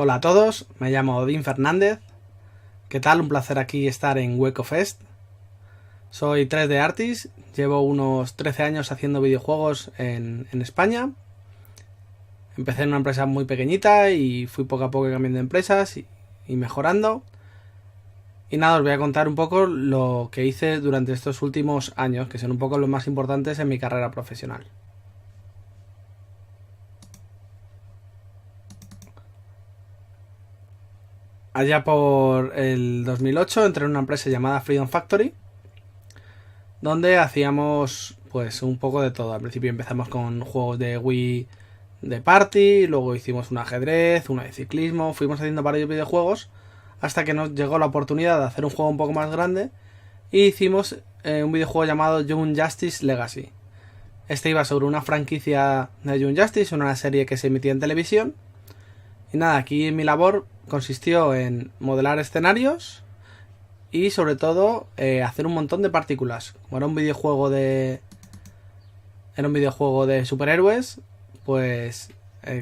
Hola a todos, me llamo Odín Fernández. ¿Qué tal? Un placer aquí estar en Hueco Fest. Soy 3D Artist, llevo unos 13 años haciendo videojuegos en España. Empecé en una empresa muy pequeñita y fui poco a poco cambiando de empresas y mejorando. Y nada, os voy a contar un poco lo que hice durante estos últimos años, que son un poco los más importantes en mi carrera profesional. Allá por el 2008 entré en una empresa llamada Freedom Factory, donde hacíamos pues un poco de todo. Al principio empezamos con juegos de Wii de party, luego hicimos un ajedrez, uno de ciclismo, fuimos haciendo varios videojuegos hasta que nos llegó la oportunidad de hacer un juego un poco más grande y hicimos un videojuego llamado Young Justice Legacy. Este iba sobre una franquicia de Young Justice, una serie que se emitía en televisión. Y nada, aquí mi labor consistió en modelar escenarios y sobre todo hacer un montón de partículas. Como era un videojuego de superhéroes, pues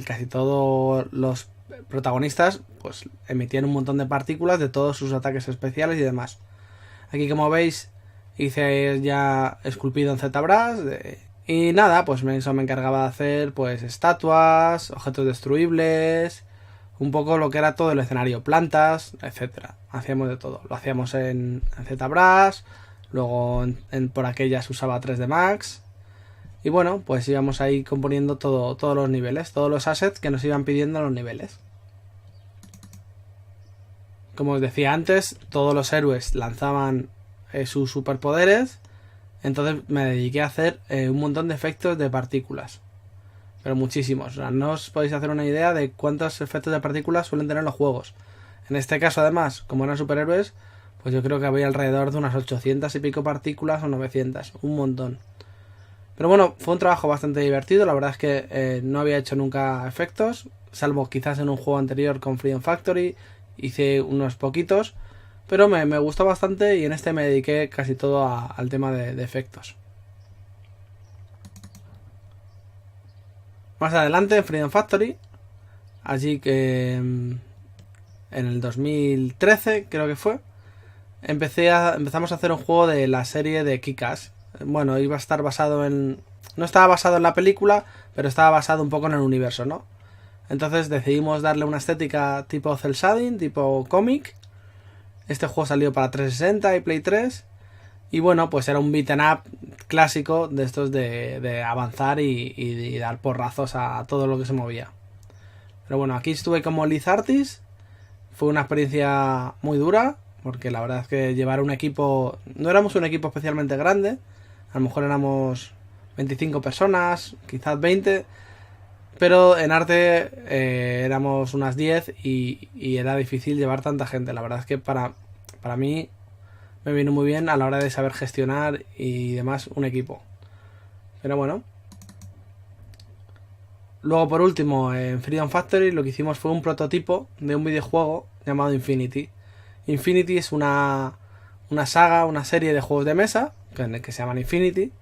casi todos los protagonistas pues emitían un montón de partículas de todos sus ataques especiales y demás. Aquí, como veis, hice ya esculpido en ZBrush y nada, pues eso me encargaba de hacer pues estatuas, objetos destruibles, un poco lo que era todo el escenario, plantas, etcétera. Hacíamos de todo. Lo hacíamos en ZBrush, luego por aquellas usaba 3D Max. Y bueno, pues íbamos ahí componiendo todos los niveles, todos los assets que nos iban pidiendo los niveles. Como os decía antes, todos los héroes lanzaban sus superpoderes. Entonces me dediqué a hacer un montón de efectos de partículas. Pero muchísimos. O sea, no os podéis hacer una idea de cuántos efectos de partículas suelen tener los juegos. En este caso, además, como eran superhéroes, pues yo creo que había alrededor de unas 800 y pico partículas o 900. Un montón. Pero bueno, fue un trabajo bastante divertido. La verdad es que no había hecho nunca efectos, salvo quizás en un juego anterior con Freedom Factory. Hice unos poquitos, pero me gustó bastante y en este me dediqué casi todo al tema de efectos. Más adelante en Freedom Factory, allí que en el 2013 creo que fue, empezamos a hacer un juego de la serie de Kick-Ass. Bueno, iba a estar basado en... No estaba basado en la película, pero estaba basado un poco en el universo, ¿no? Entonces decidimos darle una estética tipo cel shading, tipo cómic. Este juego salió para 360 y Play 3. Y bueno, pues era un beat'em up clásico de estos de avanzar y dar porrazos a todo lo que se movía. Pero bueno, aquí estuve como lead artist. Fue una experiencia muy dura, porque la verdad es que llevar un equipo... No éramos un equipo especialmente grande. A lo mejor éramos 25 personas, quizás 20. Pero en arte éramos unas 10 y era difícil llevar tanta gente. La verdad es que para mí me vino muy bien a la hora de saber gestionar y demás un equipo. Pero bueno. Luego, por último, en Freedom Factory lo que hicimos fue un prototipo de un videojuego llamado Infinity. Infinity es una saga, una serie de juegos de mesa que se llaman Infinity.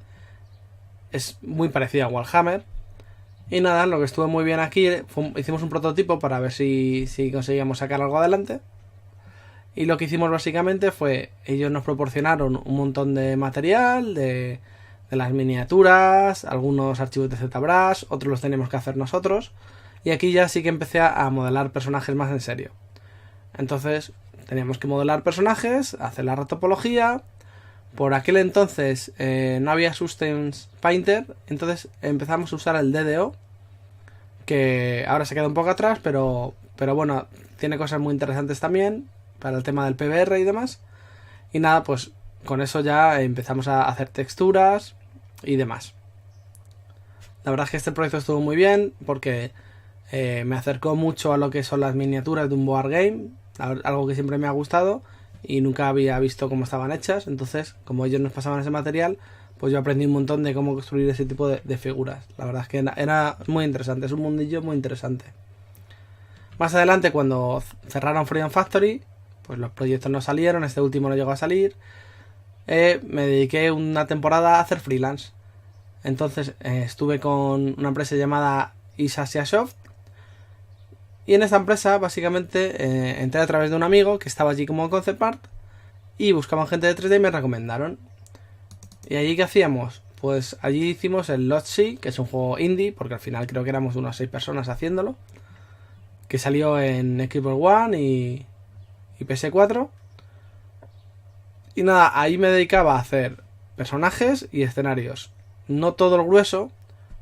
Es muy parecida a Warhammer. Y nada, lo que estuvo muy bien aquí, hicimos un prototipo para ver si conseguíamos sacar algo adelante. Y lo que hicimos básicamente fue, ellos nos proporcionaron un montón de material, de las miniaturas, algunos archivos de ZBrush, otros los teníamos que hacer nosotros. Y aquí ya sí que empecé a modelar personajes más en serio. Entonces teníamos que modelar personajes, hacer la retopología. Por aquel entonces no había Substance Painter, entonces empezamos a usar el DDO, que ahora se queda un poco atrás, pero bueno, tiene cosas muy interesantes también para el tema del PBR y demás. Y nada, pues con eso ya empezamos a hacer texturas y demás. La verdad es que este proyecto estuvo muy bien porque me acercó mucho a lo que son las miniaturas de un board game, algo que siempre me ha gustado y nunca había visto cómo estaban hechas. Entonces, como ellos nos pasaban ese material, pues yo aprendí un montón de cómo construir ese tipo de figuras. La verdad es que era muy interesante, es un mundillo muy interesante. Más adelante, cuando cerraron Freedom Factory, pues los proyectos no salieron, este último no llegó a salir. Me dediqué una temporada a hacer freelance. Entonces estuve con una empresa llamada Isasia Soft Y en esta empresa básicamente entré a través de un amigo que estaba allí como concept art y buscaban gente de 3D y me recomendaron. ¿Y allí qué hacíamos? Pues allí hicimos el Lost Sea, que es un juego indie, porque al final creo que éramos unas 6 personas haciéndolo, que salió en Xbox One y PS4. Y nada, ahí me dedicaba a hacer personajes y escenarios. No todo el grueso,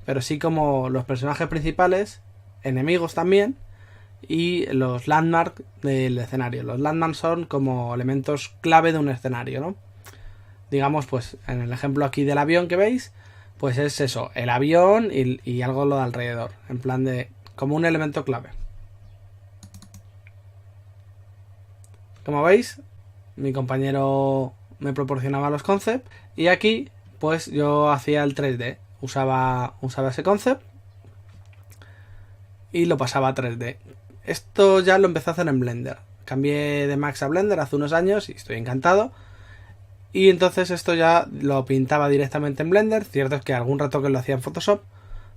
pero sí como los personajes principales, enemigos también, y los landmarks del escenario. Los landmarks son como elementos clave de un escenario, ¿no? Digamos, pues en el ejemplo aquí del avión que veis, pues es eso, el avión y algo lo de alrededor, en plan de como un elemento clave. Como veis, mi compañero me proporcionaba los concepts y aquí pues yo hacía el 3D, usaba ese concept y lo pasaba a 3D. Esto ya lo empecé a hacer en Blender. Cambié de Max a Blender hace unos años y estoy encantado. Y entonces esto ya lo pintaba directamente en Blender. Cierto es que algún retoque lo hacía en Photoshop.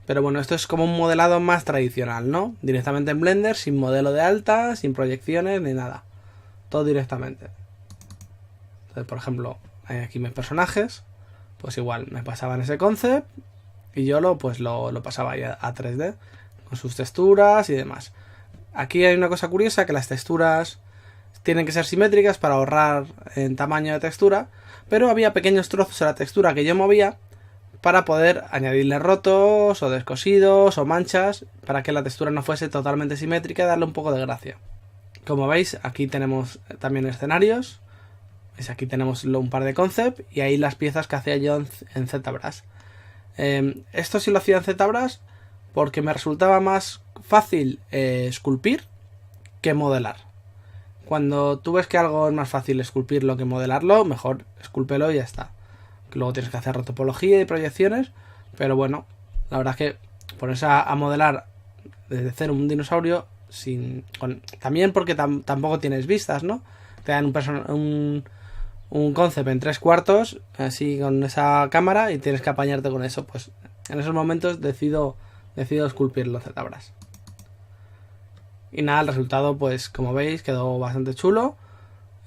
Pero bueno, esto es como un modelado más tradicional, ¿no? Directamente en Blender, sin modelo de alta, sin proyecciones ni nada. Todo directamente. Entonces, por ejemplo, hay aquí mis personajes. Pues igual, me pasaban ese concept y yo lo pasaba ahí a 3D. Con sus texturas y demás. Aquí hay una cosa curiosa, que las texturas tienen que ser simétricas para ahorrar en tamaño de textura, pero había pequeños trozos de la textura que yo movía para poder añadirle rotos o descosidos o manchas para que la textura no fuese totalmente simétrica y darle un poco de gracia. Como veis, aquí tenemos también escenarios, aquí tenemos un par de concepts y ahí las piezas que hacía yo en ZBrush. Esto sí lo hacía en ZBrush porque me resultaba más fácil esculpir que modelar. Cuando tú ves que algo es más fácil esculpirlo que modelarlo, mejor escúlpelo y ya está. Luego tienes que hacer retopología y proyecciones, pero bueno, la verdad es que ponerse a modelar desde cero un dinosaurio también porque tampoco tienes vistas, ¿no? Te dan un concept en 3/4 así con esa cámara y tienes que apañarte con eso. Pues en esos momentos decido esculpirlo en ZBrush. Y nada, el resultado, pues como veis, quedó bastante chulo.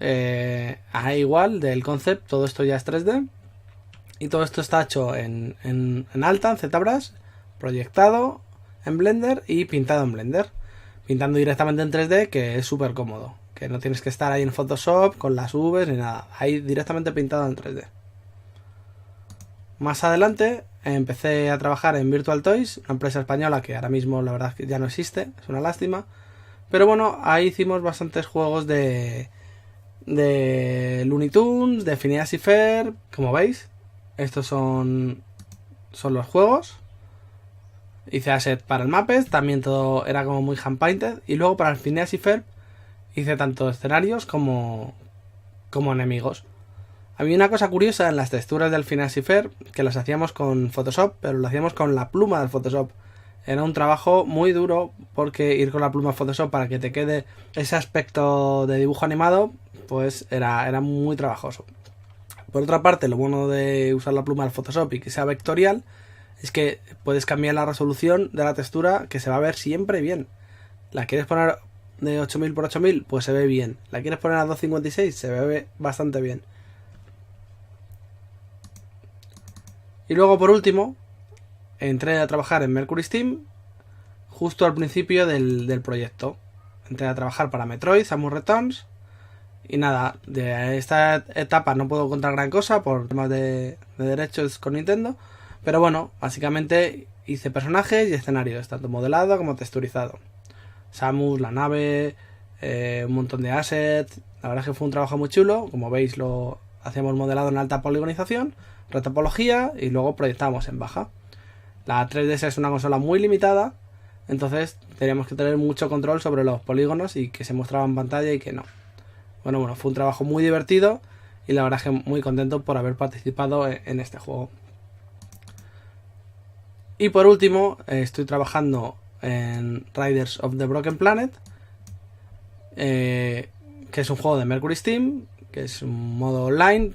Igual del concept, todo esto ya es 3D. Y todo esto está hecho en alta, en ZBrush, proyectado en Blender y pintado en Blender. Pintando directamente en 3D, que es súper cómodo. Que no tienes que estar ahí en Photoshop con las Vs ni nada. Ahí directamente pintado en 3D. Más adelante empecé a trabajar en Virtual Toys, una empresa española que ahora mismo la verdad es que ya no existe, es una lástima. Pero bueno, ahí hicimos bastantes juegos de Looney Tunes, de Phineas y Ferb, como veis. Estos son los juegos. Hice asset para el Muppet, también todo era como muy hand-painted. Y luego para el Phineas y Ferb hice tanto escenarios como enemigos. Había una cosa curiosa en las texturas del Phineas y Ferb, que las hacíamos con Photoshop, pero lo hacíamos con la pluma del Photoshop. Era un trabajo muy duro porque ir con la pluma Photoshop para que te quede ese aspecto de dibujo animado, pues era muy trabajoso. Por otra parte, lo bueno de usar la pluma del Photoshop y que sea vectorial es que puedes cambiar la resolución de la textura, que se va a ver siempre bien. La quieres poner de 8000 por 8000, pues se ve bien. La quieres poner a 256, se ve bastante bien. Y luego, por último, entré a trabajar en Mercury Steam justo al principio del proyecto. Entré a trabajar para Metroid, Samus Returns. Y nada, de esta etapa no puedo contar gran cosa por temas de derechos con Nintendo. Pero bueno, básicamente hice personajes y escenarios, tanto modelado como texturizado. Samus, la nave, un montón de assets. La verdad es que fue un trabajo muy chulo. Como veis, lo hacíamos modelado en alta poligonización, retopología y luego proyectábamos en baja. La 3DS es una consola muy limitada, entonces teníamos que tener mucho control sobre los polígonos y que se mostraba en pantalla y que no. Bueno, fue un trabajo muy divertido y la verdad es que muy contento por haber participado en este juego. Y por último, estoy trabajando en Riders of the Broken Planet, que es un juego de Mercury Steam, que es un modo online,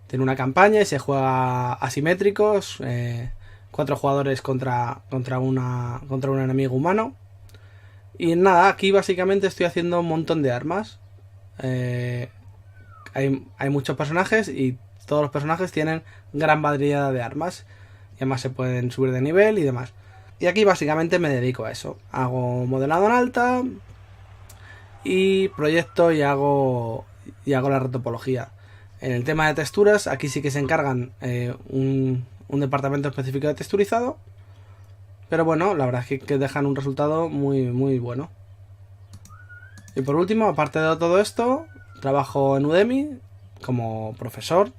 tiene una campaña y se juega asimétricos, 4 jugadores contra un enemigo humano. Y nada, aquí básicamente estoy haciendo un montón de armas. Hay muchos personajes y todos los personajes tienen gran variedad de armas. Y además se pueden subir de nivel y demás. Y aquí básicamente me dedico a eso. Hago modelado en alta y proyecto y hago la retopología. En el tema de texturas, aquí sí que se encargan un departamento específico de texturizado. Pero bueno, la verdad es que dejan un resultado muy, muy bueno. Y por último, aparte de todo esto, trabajo en Udemy como profesor.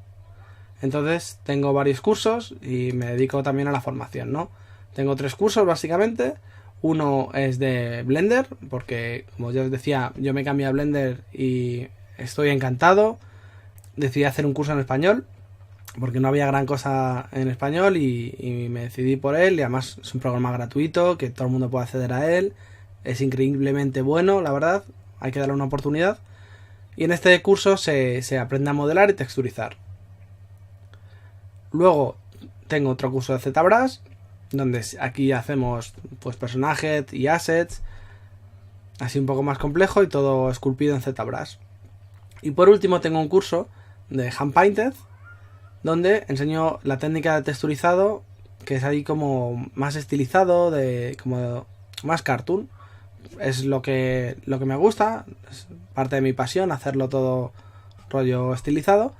Entonces tengo varios cursos y me dedico también a la formación, ¿no? Tengo 3 cursos básicamente. Uno es de Blender, porque como ya os decía, yo me cambié a Blender y estoy encantado. Decidí hacer un curso en español, porque no había gran cosa en español y me decidí por él. Y además es un programa gratuito, que todo el mundo puede acceder a él. Es increíblemente bueno, la verdad. Hay que darle una oportunidad. Y en este curso se aprende a modelar y texturizar. Luego tengo otro curso de ZBrush, donde aquí hacemos pues personajes y assets, así un poco más complejo y todo esculpido en ZBrush. Y por último tengo un curso de Handpainted, donde enseño la técnica de texturizado, que es ahí como más estilizado, como más cartoon. Es lo que me gusta, es parte de mi pasión, hacerlo todo rollo estilizado.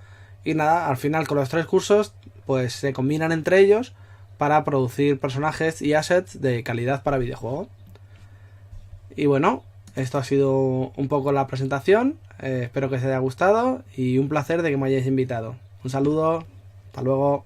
Y nada, al final con los 3 cursos pues se combinan entre ellos para producir personajes y assets de calidad para videojuego. Y bueno, esto ha sido un poco la presentación. Espero que os haya gustado y un placer de que me hayáis invitado. Un saludo, hasta luego.